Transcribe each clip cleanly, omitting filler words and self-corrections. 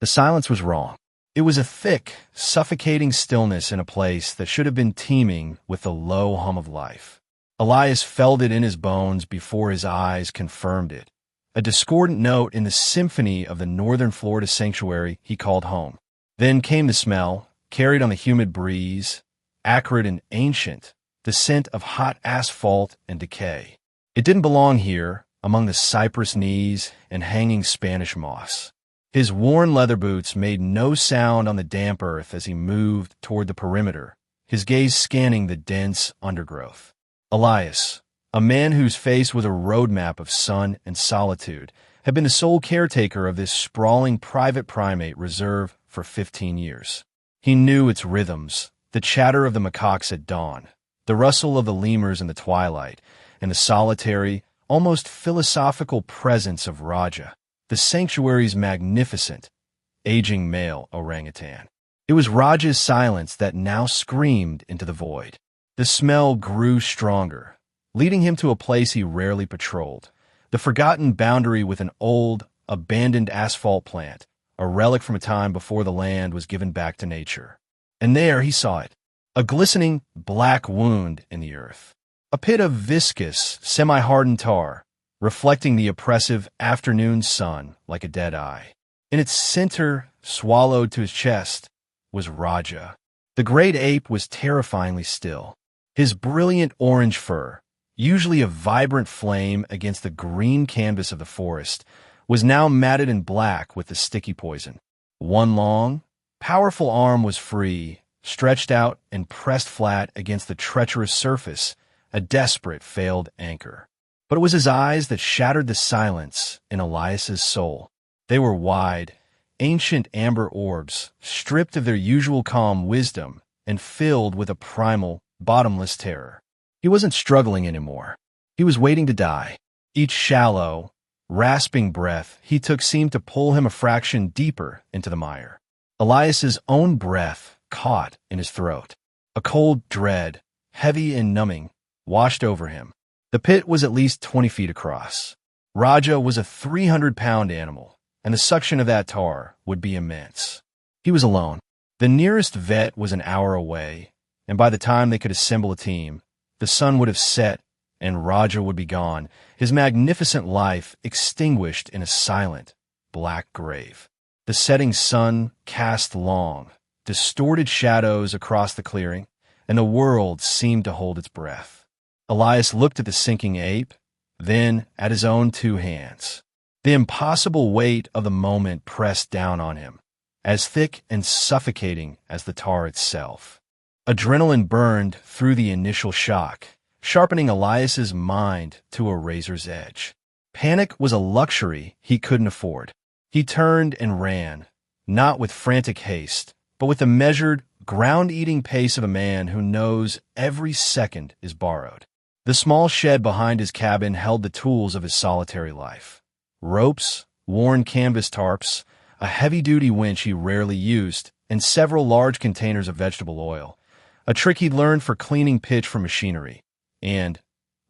The silence was wrong. It was a thick, suffocating stillness in a place that should have been teeming with the low hum of life. Elias felt it in his bones before his eyes confirmed it, a discordant note in the symphony of the northern Florida sanctuary he called home. Then came the smell, carried on the humid breeze, acrid and ancient, the scent of hot asphalt and decay. It didn't belong here, among the cypress knees and hanging Spanish moss. His worn leather boots made no sound on the damp earth as he moved toward the perimeter, his gaze scanning the dense undergrowth. Elias, a man whose face was a roadmap of sun and solitude, had been the sole caretaker of this sprawling private primate reserve for 15 years. He knew its rhythms, the chatter of the macaques at dawn, the rustle of the lemurs in the twilight, and the solitary, almost philosophical presence of Raja, the sanctuary's magnificent, aging male orangutan. It was Raja's silence that now screamed into the void. The smell grew stronger, leading him to a place he rarely patrolled, the forgotten boundary with an old, abandoned asphalt plant, a relic from a time before the land was given back to nature. And there he saw it, a glistening black wound in the earth, a pit of viscous, semi-hardened tar, reflecting the oppressive afternoon sun like a dead eye. In its center, swallowed to his chest, was Raja. The great ape was terrifyingly still. His brilliant orange fur, usually a vibrant flame against the green canvas of the forest, was now matted in black with the sticky poison. One long, powerful arm was free, stretched out and pressed flat against the treacherous surface, a desperate failed anchor. But it was his eyes that shattered the silence in Elias's soul. They were wide, ancient amber orbs, stripped of their usual calm wisdom and filled with a primal, bottomless terror. He wasn't struggling anymore. He was waiting to die. Each shallow, rasping breath he took seemed to pull him a fraction deeper into the mire. Elias's own breath caught in his throat. A cold dread, heavy and numbing, washed over him. The pit was at least 20 feet across. Raja was a 300-pound animal, and the suction of that tar would be immense. He was alone. The nearest vet was an hour away, and by the time they could assemble a team, the sun would have set and Raja would be gone, his magnificent life extinguished in a silent, black grave. The setting sun cast long, distorted shadows across the clearing, and the world seemed to hold its breath. Elias looked at the sinking ape, then at his own two hands. The impossible weight of the moment pressed down on him, as thick and suffocating as the tar itself. Adrenaline burned through the initial shock, sharpening Elias's mind to a razor's edge. Panic was a luxury he couldn't afford. He turned and ran, not with frantic haste, but with the measured, ground-eating pace of a man who knows every second is borrowed. The small shed behind his cabin held the tools of his solitary life. Ropes, worn canvas tarps, a heavy-duty winch he rarely used, and several large containers of vegetable oil, a trick he'd learned for cleaning pitch from machinery, and,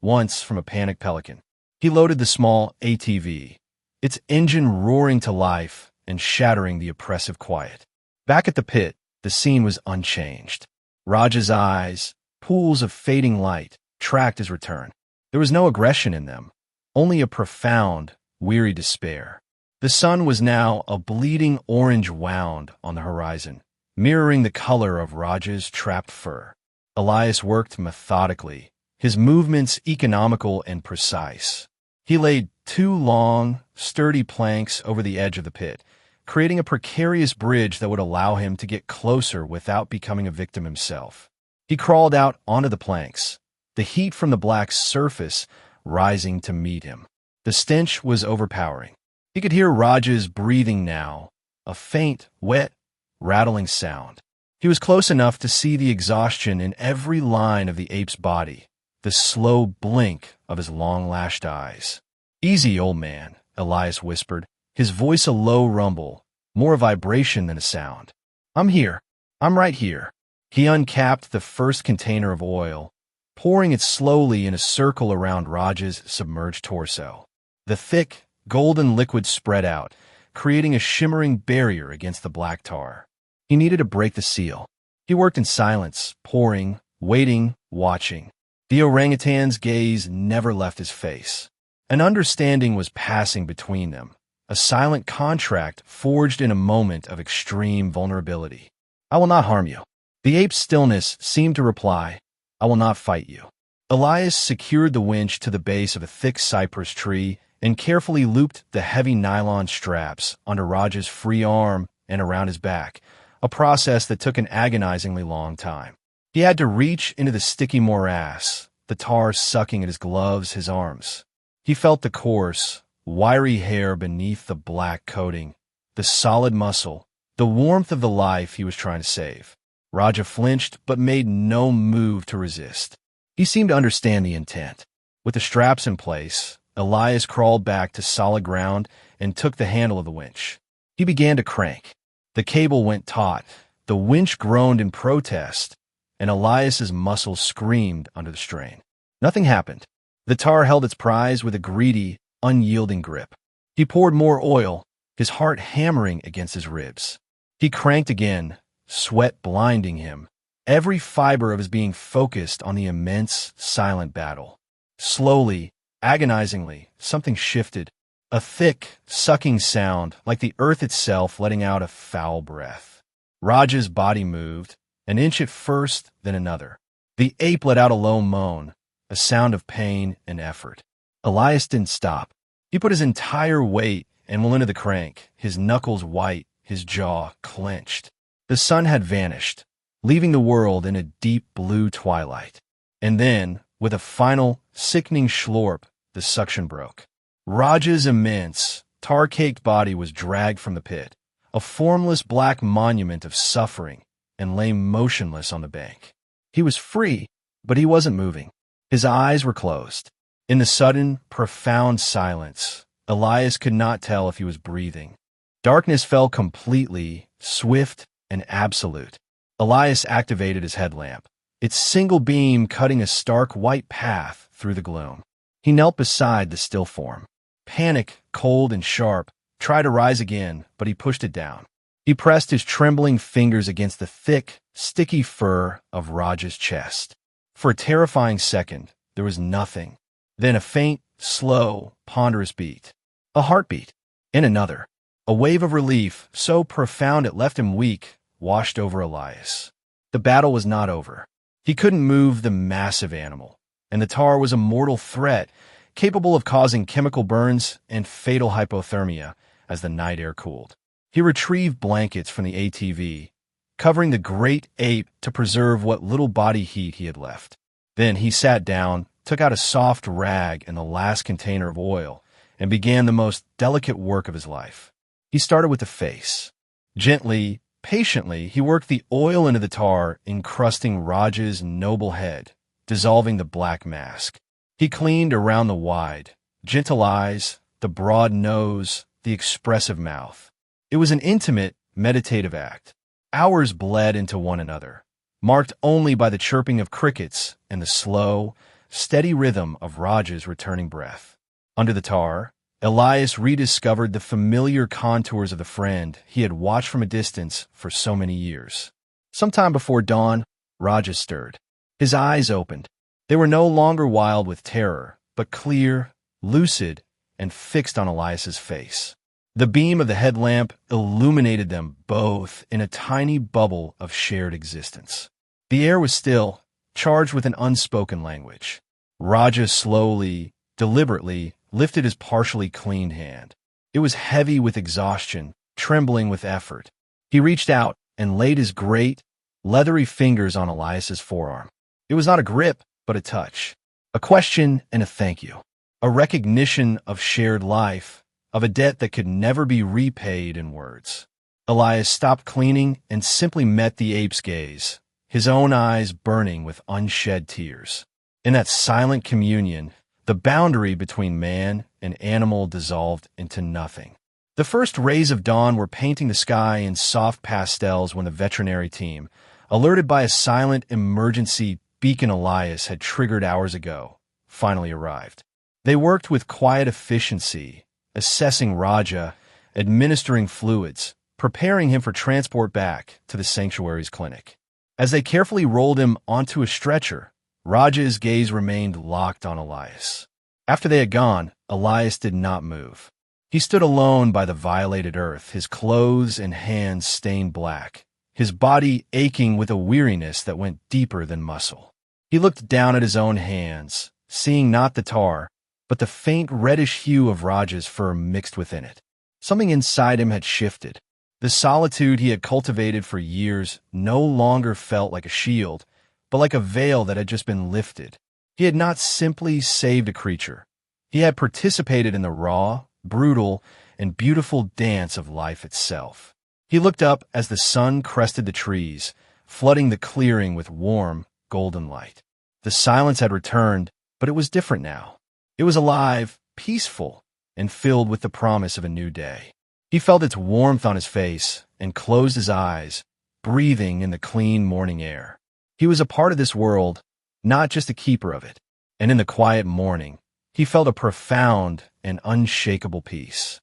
once from a panicked pelican. He loaded the small ATV, its engine roaring to life and shattering the oppressive quiet. Back at the pit, the scene was unchanged. Raj's eyes, pools of fading light, tracked his return. There was no aggression in them, only a profound, weary despair. The sun was now a bleeding orange wound on the horizon, mirroring the color of Raj's trapped fur. Elias worked methodically, his movements economical and precise. He laid 2 long, sturdy planks over the edge of the pit, creating a precarious bridge that would allow him to get closer without becoming a victim himself. He crawled out onto the planks, the heat from the black surface rising to meet him. The stench was overpowering. He could hear Raj's breathing now, a faint, wet, rattling sound. He was close enough to see the exhaustion in every line of the ape's body, the slow blink of his long-lashed eyes. "Easy, old man," Elias whispered, his voice a low rumble, more a vibration than a sound. "I'm here. I'm right here." He uncapped the first container of oil, pouring it slowly in a circle around Raj's submerged torso. The thick, golden liquid spread out, creating a shimmering barrier against the black tar. He needed to break the seal. He worked in silence, pouring, waiting, watching. The orangutan's gaze never left his face. An understanding was passing between them, a silent contract forged in a moment of extreme vulnerability. "I will not harm you." The ape's stillness seemed to reply, "I will not fight you." Elias secured the winch to the base of a thick cypress tree and carefully looped the heavy nylon straps under Raj's free arm and around his back, a process that took an agonizingly long time. He had to reach into the sticky morass, the tar sucking at his gloves, his arms. He felt the coarse, wiry hair beneath the black coating, the solid muscle, the warmth of the life he was trying to save. Raja flinched but made no move to resist. He seemed to understand the intent. With the straps in place, Elias crawled back to solid ground and took the handle of the winch. He began to crank. The cable went taut, the winch groaned in protest, and Elias's muscles screamed under the strain. Nothing happened. The tar held its prize with a greedy, unyielding grip. He poured more oil, his heart hammering against his ribs. He cranked again, sweat blinding him, every fiber of his being focused on the immense, silent battle. Slowly, agonizingly, something shifted, a thick, sucking sound like the earth itself letting out a foul breath. Raja's body moved, an inch at first, then another. The ape let out a low moan, a sound of pain and effort. Elias didn't stop. He put his entire weight and went into the crank, his knuckles white, his jaw clenched. The sun had vanished, leaving the world in a deep blue twilight. And then, with a final, sickening slurp, the suction broke. Raja's immense, tar-caked body was dragged from the pit, a formless black monument of suffering, and lay motionless on the bank. He was free, but he wasn't moving. His eyes were closed. In the sudden, profound silence, Elias could not tell if he was breathing. Darkness fell completely, swift and absolute. Elias activated his headlamp, its single beam cutting a stark white path through the gloom. He knelt beside the still form. Panic, cold and sharp, tried to rise again, but he pushed it down. He pressed his trembling fingers against the thick, sticky fur of Raja's chest. For a terrifying second, there was nothing. Then a faint, slow, ponderous beat. A heartbeat. And another. A wave of relief, so profound it left him weak, washed over Elias. The battle was not over. He couldn't move the massive animal, and the tar was a mortal threat, capable of causing chemical burns and fatal hypothermia as the night air cooled. He retrieved blankets from the ATV, covering the great ape to preserve what little body heat he had left. Then he sat down, took out a soft rag and the last container of oil, and began the most delicate work of his life. He started with the face. Gently, patiently, he worked the oil into the tar, encrusting Raja's noble head, dissolving the black mask. He cleaned around the wide, gentle eyes, the broad nose, the expressive mouth. It was an intimate, meditative act. Hours bled into one another, marked only by the chirping of crickets and the slow, steady rhythm of Raja's returning breath. Under the tar, Elias rediscovered the familiar contours of the friend he had watched from a distance for so many years. Sometime before dawn, Raja stirred. His eyes opened. They were no longer wild with terror, but clear, lucid, and fixed on Elias's face. The beam of the headlamp illuminated them both in a tiny bubble of shared existence. The air was still, charged with an unspoken language. Raja slowly, deliberately, lifted his partially cleaned hand. It was heavy with exhaustion, trembling with effort. He reached out and laid his great, leathery fingers on Elias's forearm. It was not a grip, but a touch. A question and a thank you. A recognition of shared life, of a debt that could never be repaid in words. Elias stopped cleaning and simply met the ape's gaze, his own eyes burning with unshed tears. In that silent communion, the boundary between man and animal dissolved into nothing. The first rays of dawn were painting the sky in soft pastels when the veterinary team, alerted by a silent emergency beacon Elias had triggered hours ago, finally arrived. They worked with quiet efficiency, assessing Raja administering fluids, preparing him for transport back to the sanctuary's clinic. As they carefully rolled him onto a stretcher, Raj's gaze remained locked on Elias. After they had gone, Elias did not move. He stood alone by the violated earth, his clothes and hands stained black, his body aching with a weariness that went deeper than muscle. He looked down at his own hands, seeing not the tar, but the faint reddish hue of Raj's fur mixed within it. Something inside him had shifted. The solitude he had cultivated for years no longer felt like a shield, but like a veil that had just been lifted. He had not simply saved a creature. He had participated in the raw, brutal, and beautiful dance of life itself. He looked up as the sun crested the trees, flooding the clearing with warm, golden light. The silence had returned, but it was different now. It was alive, peaceful, and filled with the promise of a new day. He felt its warmth on his face and closed his eyes, breathing in the clean morning air. He was a part of this world, not just a keeper of it, and in the quiet morning, he felt a profound and unshakable peace.